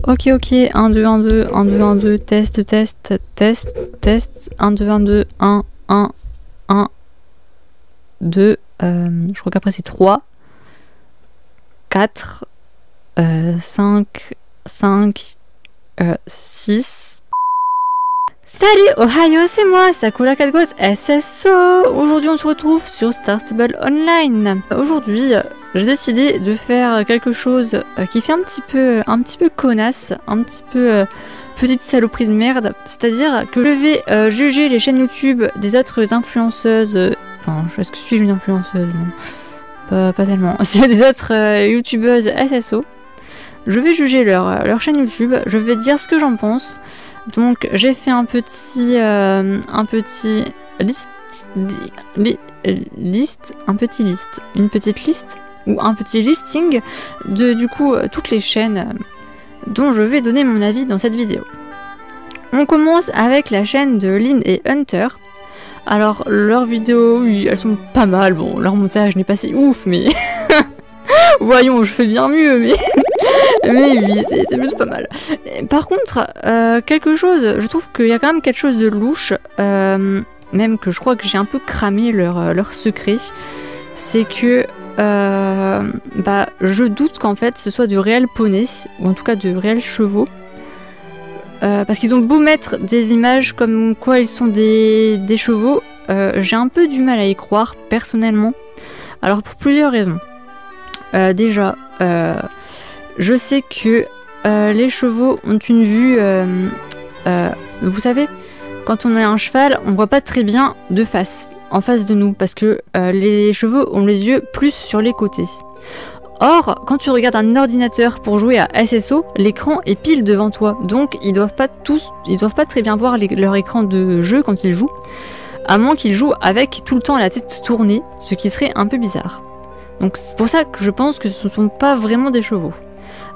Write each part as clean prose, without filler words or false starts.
Ok, 1, 2, 1, 2, 1, 2, 1, 2, test, test, test, test, 1, 2, 1, 2, 1, 1, 1, 2, je crois qu'après c'est 3, 4, 5, 5, 6. Salut Ohio, c'est moi, Sakura Catgot SSO. Aujourd'hui on se retrouve sur Star Stable Online. Aujourd'hui j'ai décidé de faire quelque chose qui fait un petit peu connasse, un petit peu petite saloperie de merde. C'est-à-dire que je vais juger les chaînes YouTube des autres influenceuses. Enfin, est-ce que je suis une influenceuse? Non, pas tellement. C'est des autres youtubeuses SSO. Je vais juger leur chaîne YouTube, je vais dire ce que j'en pense. Donc j'ai fait un petit listing de du coup toutes les chaînes dont je vais donner mon avis dans cette vidéo. On commence avec la chaîne de Lynn et Hunter. Alors leurs vidéos, oui, elles sont pas mal. Bon, leur montage n'est pas si ouf, mais voyons, je fais bien mieux, mais mais oui, c'est juste pas mal. Par contre, quelque chose, je trouve qu'il y a quand même quelque chose de louche, même que je crois que j'ai un peu cramé leur secret, c'est que je doute qu'en fait ce soit de réels poneys, ou en tout cas de réels chevaux, parce qu'ils ont beau mettre des images comme quoi ils sont des chevaux, j'ai un peu du mal à y croire personnellement. Alors pour plusieurs raisons. Déjà, je sais que les chevaux ont une vue, vous savez, quand on a un cheval, on voit pas très bien de face, en face de nous, parce que les chevaux ont les yeux plus sur les côtés. Or, quand tu regardes un ordinateur pour jouer à SSO, l'écran est pile devant toi, donc ils doivent pas très bien voir leur écran de jeu quand ils jouent, à moins qu'ils jouent avec tout le temps la tête tournée, ce qui serait un peu bizarre. Donc c'est pour ça que je pense que ce ne sont pas vraiment des chevaux.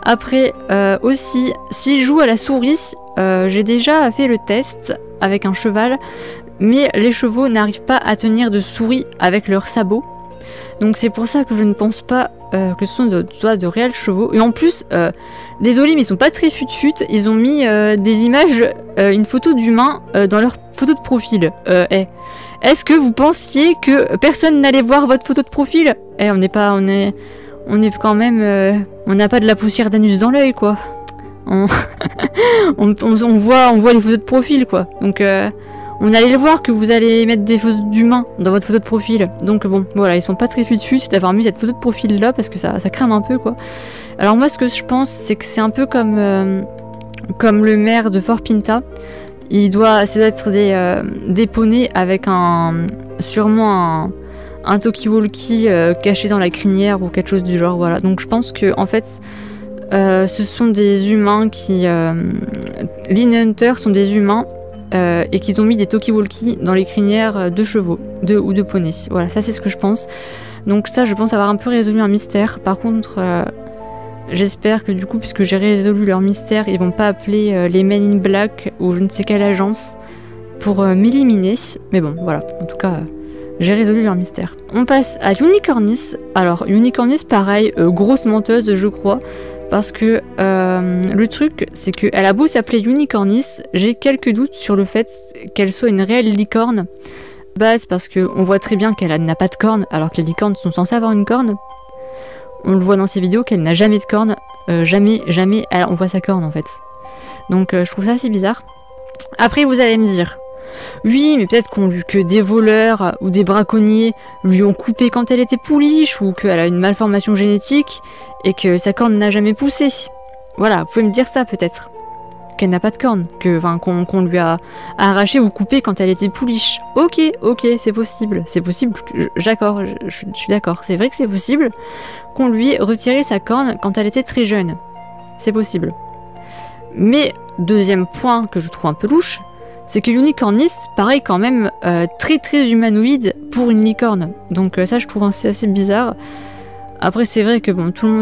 Après, aussi, s'ils jouent à la souris, j'ai déjà fait le test avec un cheval, mais les chevaux n'arrivent pas à tenir de souris avec leurs sabots. Donc c'est pour ça que je ne pense pas que ce soit de réels chevaux. Et en plus, désolé, mais ils sont pas très fut-fut. Ils ont mis des images, une photo d'humain dans leur photo de profil. Est-ce que vous pensiez que personne n'allait voir votre photo de profil? On est quand même, on n'a pas de la poussière d'anus dans l'œil, quoi. On voit les photos de profil, quoi. Donc on allait le voir que vous allez mettre des photos d'humains dans votre photo de profil. Donc bon, voilà, ils sont pas très fut-fut d'avoir mis cette photo de profil là parce que ça crame un peu, quoi. Alors moi, ce que je pense, c'est que c'est un peu comme le maire de Fort Pinta. Ça doit être des poneys avec sûrement un talkie-walkie caché dans la crinière ou quelque chose du genre, voilà. Donc je pense que en fait ce sont des humains qui Lynn Hunter sont des humains et qu'ils ont mis des talkie-walkie dans les crinières de chevaux ou de poneys. Voilà, ça c'est ce que je pense. Donc ça, je pense avoir un peu résolu un mystère. Par contre j'espère que du coup, puisque j'ai résolu leur mystère, ils vont pas appeler les Men in Black ou je ne sais quelle agence pour m'éliminer. Mais bon, voilà, en tout cas j'ai résolu leur mystère. On passe à Unicornis. Alors Unicornis, pareil, grosse menteuse, je crois. Parce que le truc, c'est qu'elle a beau s'appeler Unicornis, j'ai quelques doutes sur le fait qu'elle soit une réelle licorne. C'est parce qu'on voit très bien qu'elle n'a pas de cornes, alors que les licornes sont censées avoir une corne. On le voit dans ses vidéos qu'elle n'a jamais de corne. Jamais, on voit sa corne en fait. Donc je trouve ça assez bizarre. Après vous allez me dire, oui, mais peut-être que des voleurs ou des braconniers lui ont coupé quand elle était pouliche, ou qu'elle a une malformation génétique et que sa corne n'a jamais poussé. Voilà, vous pouvez me dire ça peut-être. Qu'elle n'a pas de corne, qu'on lui a arraché ou coupé quand elle était pouliche. Ok, c'est possible, d'accord, je suis d'accord, c'est vrai que c'est possible qu'on lui ait retiré sa corne quand elle était très jeune. C'est possible. Mais, deuxième point que je trouve un peu louche, c'est que Unicornis paraît quand même très humanoïde pour une licorne. Donc ça je trouve assez bizarre. Après c'est vrai que bon, tout le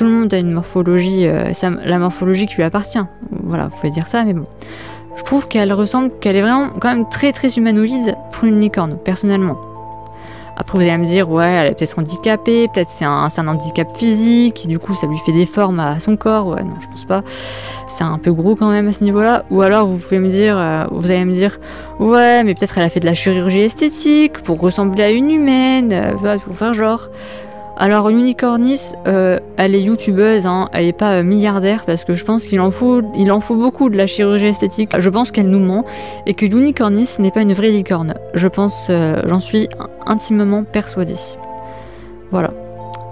monde a une morphologie, la morphologie qui lui appartient. Voilà, vous pouvez dire ça, mais bon. Je trouve qu'elle est vraiment quand même très humanoïde pour une licorne, personnellement. Après vous allez me dire ouais elle est peut-être handicapée, peut-être c'est un handicap physique, et du coup ça lui fait des formes à son corps, ouais non je pense pas, c'est un peu gros quand même à ce niveau-là. Ou alors vous pouvez me dire, vous allez me dire ouais mais peut-être elle a fait de la chirurgie esthétique pour ressembler à une humaine, pour faire genre. Alors Unicornis, elle est youtubeuse, hein, elle est pas milliardaire parce que je pense qu'il en faut beaucoup de la chirurgie esthétique. Je pense qu'elle nous ment et que Unicornis n'est pas une vraie licorne. Je pense, j'en suis intimement persuadée. Voilà.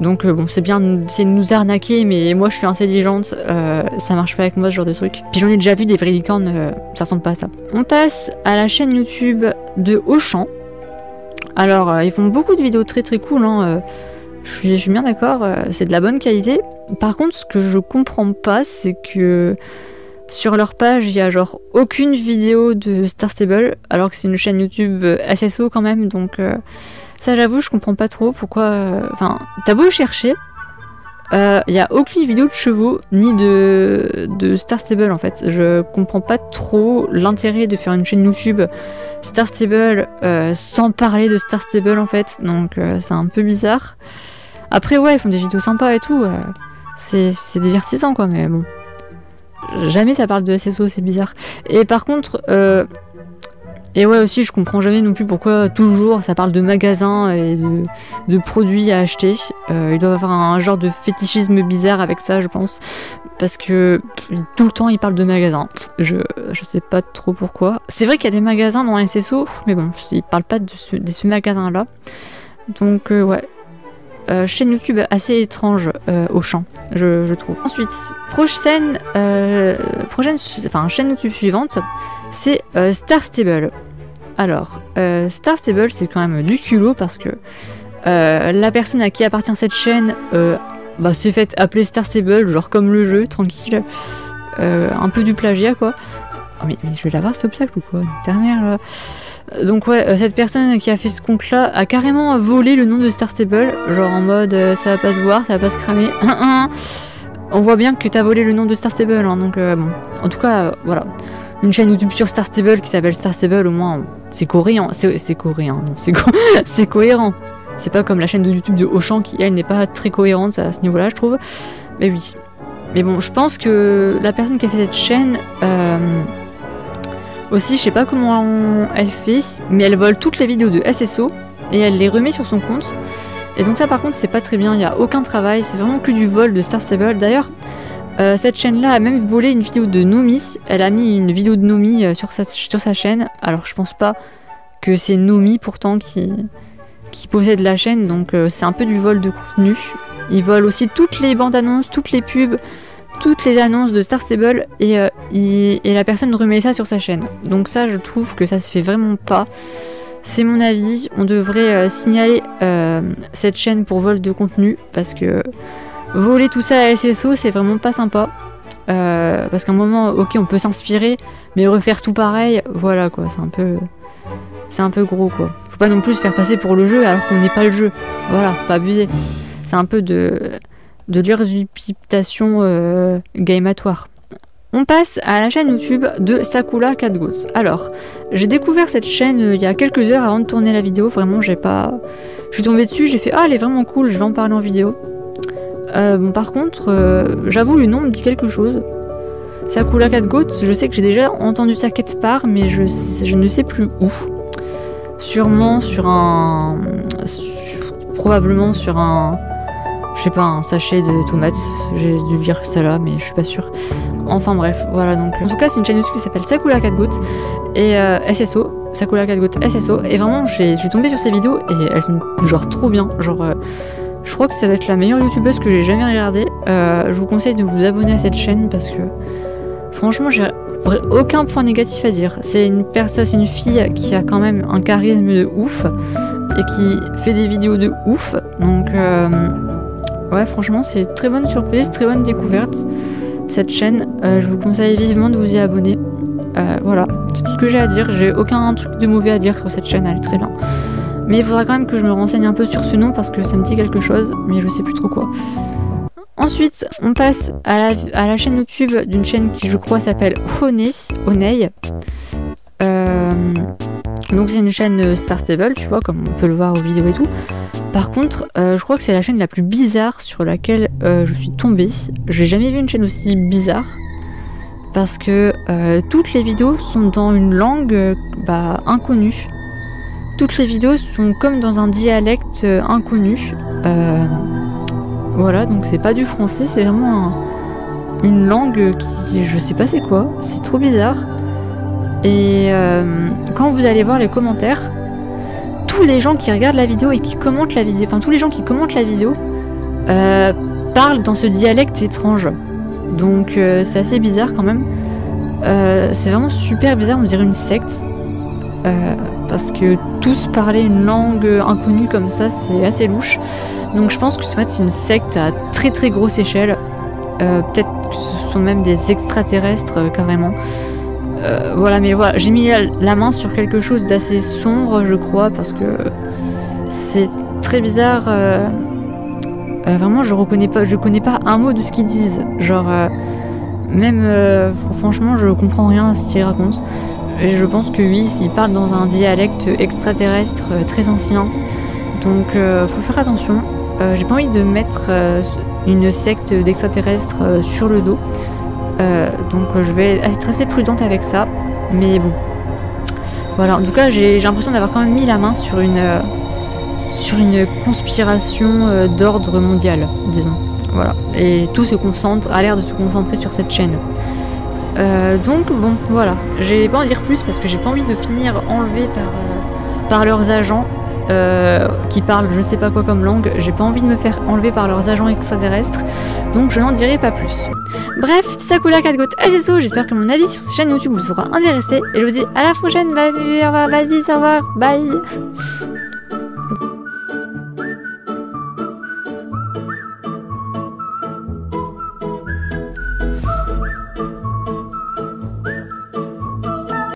Donc bon, c'est bien d'essayer de nous arnaquer, mais moi je suis intelligente, ça marche pas avec moi ce genre de truc. Puis j'en ai déjà vu des vraies licornes, ça ressemble pas à ça. On passe à la chaîne YouTube de Auchan. Alors ils font beaucoup de vidéos très très cool, hein. Je suis bien d'accord, c'est de la bonne qualité. Par contre, ce que je comprends pas, c'est que sur leur page, il y a genre aucune vidéo de Star Stable, alors que c'est une chaîne YouTube SSO quand même, donc ça j'avoue, je comprends pas trop pourquoi... Enfin, t'as beau chercher, il y a aucune vidéo de chevaux, ni de Star Stable en fait. Je comprends pas trop l'intérêt de faire une chaîne YouTube Star Stable sans parler de Star Stable en fait, donc c'est un peu bizarre. Après ouais ils font des vidéos sympas et tout, c'est divertissant quoi, mais bon. Jamais ça parle de SSO, c'est bizarre. Et par contre, et ouais aussi je comprends jamais non plus pourquoi toujours ça parle de magasins et de produits à acheter. Ils doivent avoir un genre de fétichisme bizarre avec ça je pense. Parce que tout le temps ils parlent de magasins. Je sais pas trop pourquoi. C'est vrai qu'il y a des magasins dans SSO, mais bon, ils parlent pas de ce magasin là. Donc ouais. Chaîne YouTube assez étrange Auchan, je trouve. Ensuite, chaîne YouTube suivante, c'est Star Stable. Alors, Star Stable, c'est quand même du culot parce que la personne à qui appartient cette chaîne s'est faite appeler Star Stable, genre comme le jeu, tranquille. Un peu du plagiat, quoi. Oh, mais je vais l'avoir cet obstacle ou quoi? Ta mère, là. Donc ouais, cette personne qui a fait ce compte là a carrément volé le nom de Star Stable, genre en mode ça va pas se voir, ça va pas se cramer. On voit bien que t'as volé le nom de Star Stable, hein, donc bon. En tout cas, voilà. Une chaîne YouTube sur Star Stable qui s'appelle Star Stable, au moins c'est coréen. C'est coréen, non, c'est cohérent. C'est pas comme la chaîne de YouTube de Auchan qui elle n'est pas très cohérente à ce niveau-là, je trouve. Mais oui. Mais bon, je pense que la personne qui a fait cette chaîne... aussi, je sais pas comment elle fait, mais elle vole toutes les vidéos de SSO et elle les remet sur son compte. Et donc ça par contre c'est pas très bien, il n'y a aucun travail, c'est vraiment que du vol de Star Stable. D'ailleurs, cette chaîne-là a même volé une vidéo de Nomi, elle a mis une vidéo de Nomi sur sa chaîne. Alors je pense pas que c'est Nomi pourtant qui possède la chaîne, donc c'est un peu du vol de contenu. Ils volent aussi toutes les bandes annonces, toutes les pubs, toutes les annonces de Star Stable et la personne remet ça sur sa chaîne. Donc ça je trouve que ça se fait vraiment pas. C'est mon avis, on devrait signaler cette chaîne pour vol de contenu parce que voler tout ça à SSO c'est vraiment pas sympa. Parce qu'à un moment, ok on peut s'inspirer, mais refaire tout pareil, voilà quoi, c'est un peu gros quoi. Faut pas non plus se faire passer pour le jeu alors qu'on n'est pas le jeu. Voilà, faut pas abuser. C'est un peu de l'usurpation gameatoire. On passe à la chaîne YouTube de Sakura Catgoats. Alors, j'ai découvert cette chaîne il y a quelques heures avant de tourner la vidéo. Vraiment, je suis tombée dessus, j'ai fait ah elle est vraiment cool, je vais en parler en vidéo. Bon par contre, j'avoue le nom me dit quelque chose. Sakura Catgoats, je sais que j'ai déjà entendu ça quelque part, mais je ne sais plus où. Sûrement probablement sur un... Je sais pas, un sachet de tomates. J'ai dû lire ça là, mais je suis pas sûre. Enfin bref, voilà donc. En tout cas, c'est une chaîne YouTube qui s'appelle Sakura Catgoats et SSO. Sakura Catgoats SSO. Et vraiment, je suis tombée sur ces vidéos et elles sont genre trop bien. Genre, je crois que ça va être la meilleure youtubeuse que j'ai jamais regardée. Je vous conseille de vous abonner à cette chaîne parce que franchement, j'ai aucun point négatif à dire. C'est une fille qui a quand même un charisme de ouf et qui fait des vidéos de ouf. Donc ouais, franchement, c'est une très bonne surprise, très bonne découverte, cette chaîne. Je vous conseille vivement de vous y abonner. Voilà, c'est tout ce que j'ai à dire. J'ai aucun truc de mauvais à dire sur cette chaîne, elle est très bien. Mais il faudra quand même que je me renseigne un peu sur ce nom parce que ça me dit quelque chose, mais je sais plus trop quoi. Ensuite, on passe à la chaîne YouTube d'une chaîne qui, je crois, s'appelle Honey. Donc c'est une chaîne Star Stable, tu vois, comme on peut le voir aux vidéos et tout. Par contre, je crois que c'est la chaîne la plus bizarre sur laquelle je suis tombée. J'ai jamais vu une chaîne aussi bizarre. Parce que toutes les vidéos sont dans une langue inconnue. Toutes les vidéos sont comme dans un dialecte inconnu. Voilà, donc c'est pas du français, c'est vraiment une langue qui... je sais pas c'est quoi, c'est trop bizarre. Et quand vous allez voir les commentaires, tous les gens qui regardent la vidéo et qui commentent la vidéo, enfin tous les gens qui commentent la vidéo parlent dans ce dialecte étrange. Donc c'est assez bizarre quand même. C'est vraiment super bizarre, on dirait une secte. Parce que tous parler une langue inconnue comme ça, c'est assez louche. Donc je pense que en fait, c'est une secte à très très grosse échelle. Peut-être que ce sont même des extraterrestres carrément. Voilà, mais voilà, j'ai mis la main sur quelque chose d'assez sombre, je crois, parce que c'est très bizarre. Vraiment, je connais pas un mot de ce qu'ils disent. Genre, franchement, je comprends rien à ce qu'ils racontent. Et je pense que oui, ils parlent dans un dialecte extraterrestre très ancien. Donc, faut faire attention. J'ai pas envie de mettre une secte d'extraterrestres sur le dos. Donc je vais être assez prudente avec ça. Mais bon. Voilà, en tout cas, j'ai l'impression d'avoir quand même mis la main sur une conspiration d'ordre mondial, disons. Voilà. Et tout a l'air de se concentrer sur cette chaîne. Donc bon, voilà. J'ai pas en dire plus parce que j'ai pas envie de finir enlevé par leurs agents qui parlent je sais pas quoi comme langue. J'ai pas envie de me faire enlever par leurs agents extraterrestres. Donc je n'en dirai pas plus. Bref, c'est Sakura Catgoat SSO. J'espère que mon avis sur cette chaîne YouTube vous sera intéressé. Et je vous dis à la prochaine. Bye, au revoir, bye, au revoir, bye.